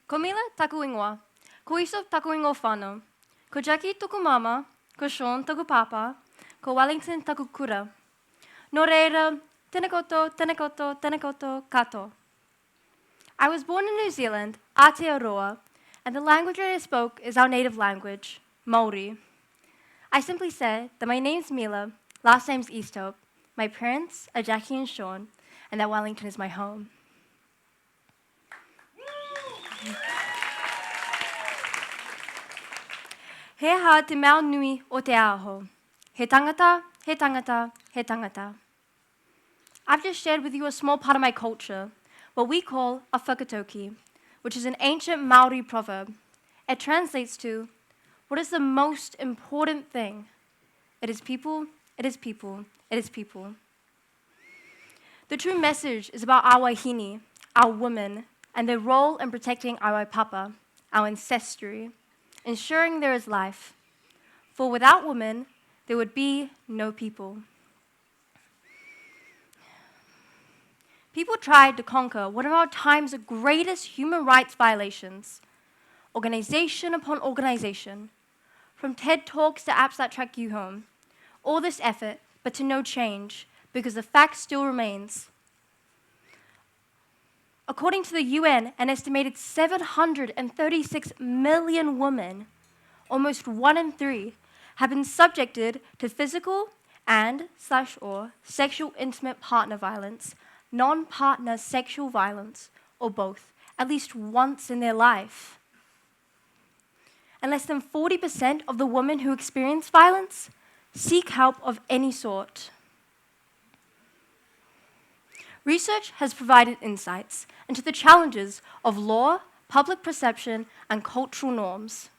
Ko Mila taku ingoa, ko Iso taku ingo whānau, ko Jackie taku mama, ko Sean taku papa, ko Wellington taku kura. Nō reira, tēnā koutou, tēnā koutou, tēnā koutou, kato. I was born in New Zealand, Aotearoa, and the language that I spoke is our native language, Māori. I simply said that my name's Mila, last name's Easthope, my parents are Jackie and Sean, and that Wellington is my home. He ha te mea nui o te aho. He tangata, he tangata, he tangata. I've just shared with you a small part of my culture, what we call a whakatoki, which is an ancient Māori proverb. It translates to, what is the most important thing? It is people, it is people, it is people. The true message is about our wahine, our women, and their role in protecting our papa, our ancestry, ensuring there is life. For without women, there would be no people. People tried to conquer one of our time's greatest human rights violations, organization upon organization, from TED Talks to apps that track you home. All this effort, but to no change, because the fact still remains. According to the UN, an estimated 736 million women, almost 1 in 3, have been subjected to physical and/or sexual intimate partner violence, non-partner sexual violence, or both, at least once in their life. And less than 40% of the women who experience violence seek help of any sort. Research has provided insights into the challenges of law, public perception, and cultural norms.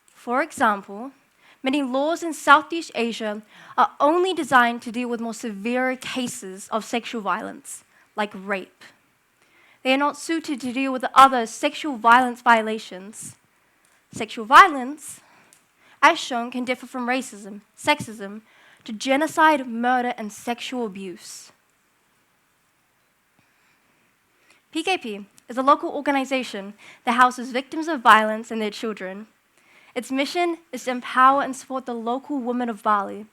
For example, many laws in Southeast Asia are only designed to deal with more severe cases of sexual violence, like rape. They are not suited to deal with other sexual violence violations. Sexual violence, as shown, can differ from racism, sexism, to genocide, murder, and sexual abuse. PKP is a local organization that houses victims of violence and their children. Its mission is to empower and support the local women of Bali,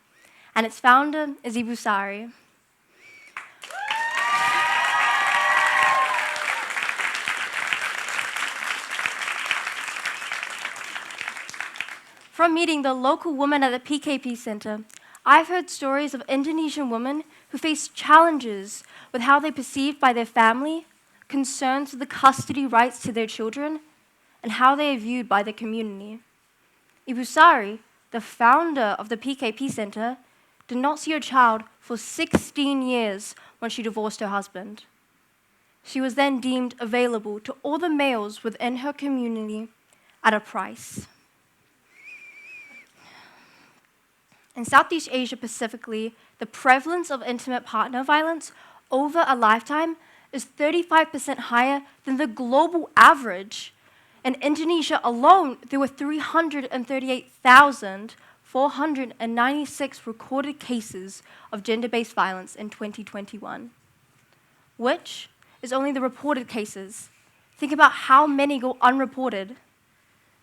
and its founder is Ibu Sari. From meeting the local women at the PKP Center, I've heard stories of Indonesian women who face challenges with how they're perceived by their family, concerns with the custody rights to their children, and how they are viewed by the community. Ibu Sari, the founder of the PKP Center, did not see her child for 16 years when she divorced her husband. She was then deemed available to all the males within her community at a price. In Southeast Asia specifically, the prevalence of intimate partner violence over a lifetime is 35% higher than the global average. In Indonesia alone, there were 338,496 recorded cases of gender-based violence in 2021, which is only the reported cases. Think about how many go unreported.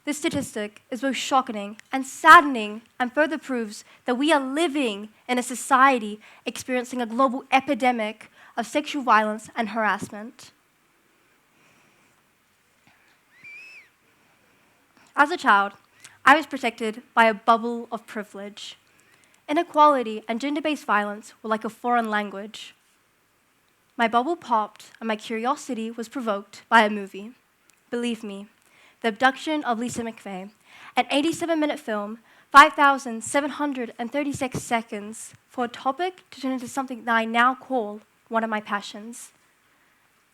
This statistic is both shocking and saddening and further proves that we are living in a society experiencing a global epidemic of sexual violence and harassment. As a child, I was protected by a bubble of privilege. Inequality and gender-based violence were like a foreign language. My bubble popped and my curiosity was provoked by a movie. Believe me, The Abduction of Lisa McVeigh, an 87-minute film, 5,736 seconds, for a topic to turn into something that I now call one of my passions.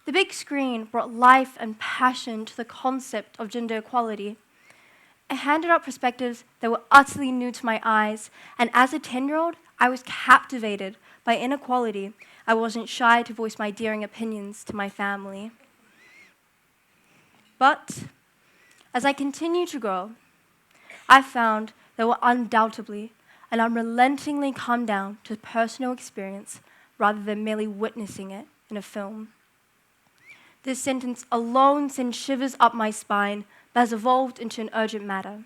The big screen brought life and passion to the concept of gender equality. It handed out perspectives that were utterly new to my eyes, and as a 10-year-old, I was captivated by inequality. I wasn't shy to voice my daring opinions to my family. But as I continued to grow, I found there were undoubtedly and unrelentingly come down to personal experience rather than merely witnessing it in a film. This sentence alone sends shivers up my spine, but has evolved into an urgent matter.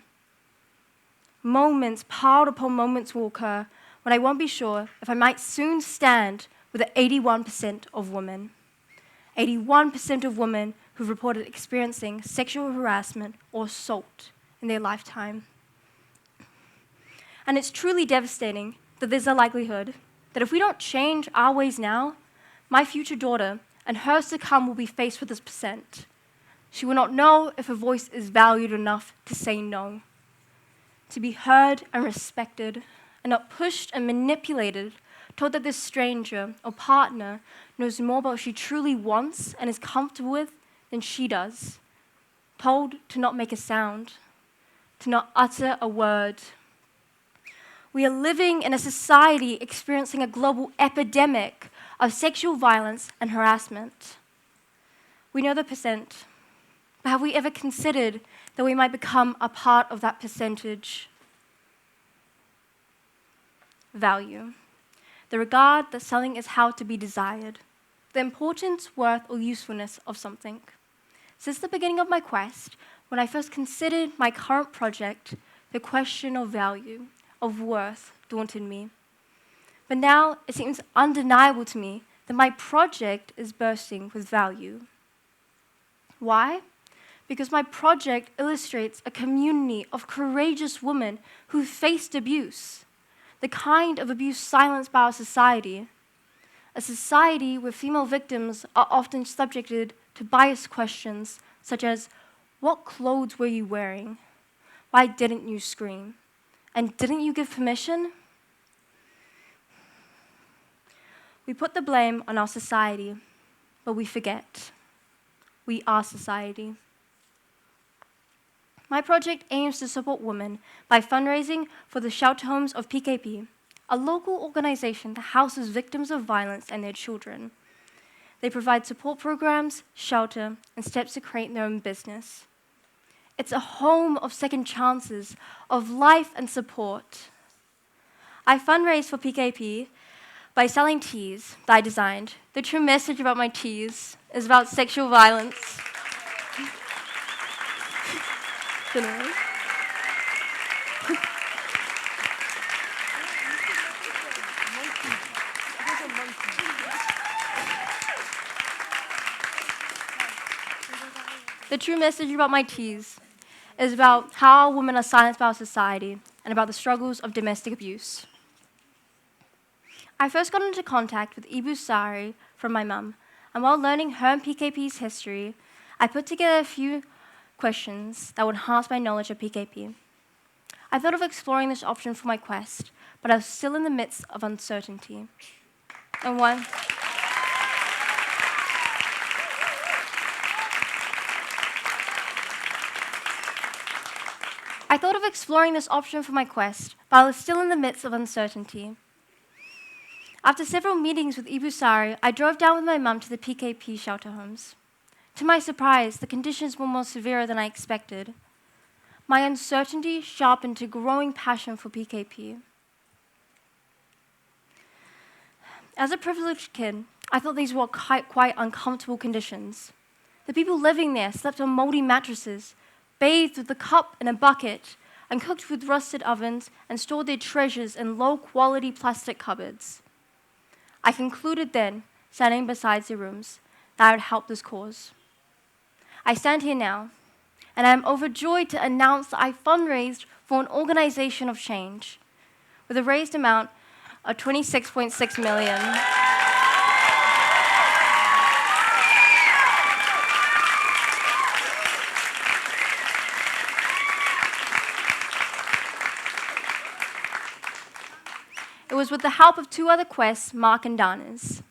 Moments piled upon moments will occur when I won't be sure if I might soon stand with the 81% of women. 81% of women who've reported experiencing sexual harassment or assault in their lifetime. And it's truly devastating that there's a likelihood that if we don't change our ways now, my future daughter and hers to come will be faced with this percent. She will not know if her voice is valued enough to say no, to be heard and respected, and not pushed and manipulated, told that this stranger or partner knows more about what she truly wants and is comfortable with than she does, told to not make a sound, to not utter a word. We are living in a society experiencing a global epidemic of sexual violence and harassment. We know the percent, but have we ever considered that we might become a part of that percentage? Value. The regard that something is how to be desired. The importance, worth, or usefulness of something. Since the beginning of my quest, when I first considered my current project, the question of value, of worth, daunted me. But now it seems undeniable to me that my project is bursting with value. Why? Because my project illustrates a community of courageous women who faced abuse, the kind of abuse silenced by our society, a society where female victims are often subjected to biased questions such as, what clothes were you wearing? Why didn't you scream? And didn't you give permission? We put the blame on our society, but we forget. We are society. My project aims to support women by fundraising for the shelter homes of PKP, a local organization that houses victims of violence and their children. They provide support programs, shelter, and steps to create their own business. It's a home of second chances, of life and support. I fundraise for PKP by selling teas that I designed. The true message about my teas is about sexual violence. The true message about my teas is about how women are silenced by our society and about the struggles of domestic abuse. I first got into contact with Ibu Sari from my mum, and while learning her and PKP's history, I put together a few questions that would enhance my knowledge of PKP. I thought of exploring this option for my quest, but I was still in the midst of uncertainty. And one, I thought of exploring this option for my quest, but I was still in the midst of uncertainty. After several meetings with Ibu Sari, I drove down with my mum to the PKP shelter homes. To my surprise, the conditions were more severe than I expected. My uncertainty sharpened to growing passion for PKP. As a privileged kid, I thought these were quite uncomfortable conditions. The people living there slept on moldy mattresses, bathed with a cup and a bucket, and cooked with rusted ovens and stored their treasures in low-quality plastic cupboards. I concluded then, standing beside their rooms, that I would help this cause. I stand here now, and I am overjoyed to announce that I fundraised for an organization of change, with a raised amount of $26.6 million. It was with the help of two other quests, Mark and Dana's.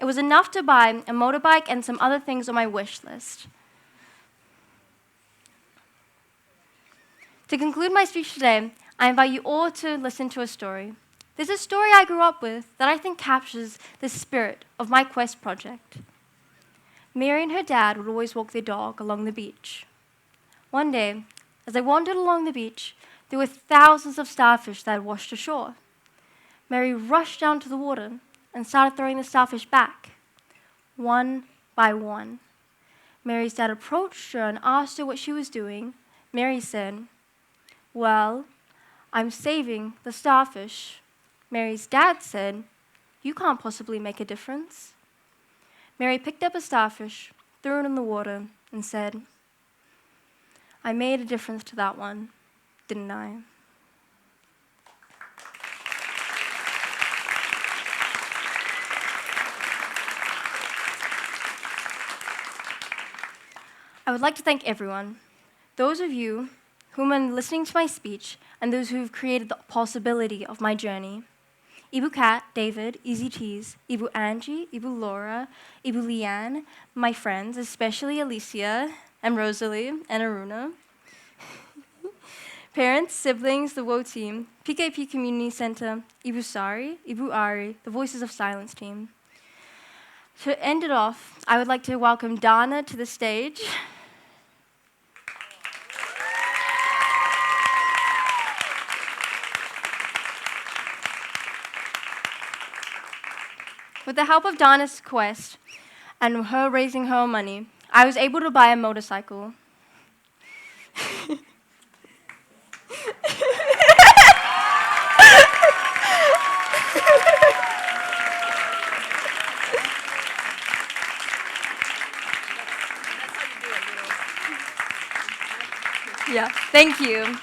It was enough to buy a motorbike and some other things on my wish list. To conclude my speech today, I invite you all to listen to a story. There's a story I grew up with that I think captures the spirit of my quest project. Mary and her dad would always walk their dog along the beach. One day, as they wandered along the beach, there were thousands of starfish that had washed ashore. Mary rushed down to the water and started throwing the starfish back, one by one. Mary's dad approached her and asked her what she was doing. Mary said, "Well, I'm saving the starfish." Mary's dad said, "You can't possibly make a difference." Mary picked up a starfish, threw it in the water, and said, "I made a difference to that one, didn't I?" I would like to thank everyone, those of you whom are listening to my speech and those who have created the possibility of my journey. Ibu Kat, David, Easy Cheese, Ibu Angie, Ibu Laura, Ibu Leanne, my friends, especially Alicia and Rosalie and Aruna. Parents, siblings, the WO team, PKP Community Center, Ibu Sari, Ibu Ari, the Voices of Silence team. To end it off, I would like to welcome Dana to the stage. With the help of Dana's quest and her raising her own money, I was able to buy a motorcycle. Yeah, thank you.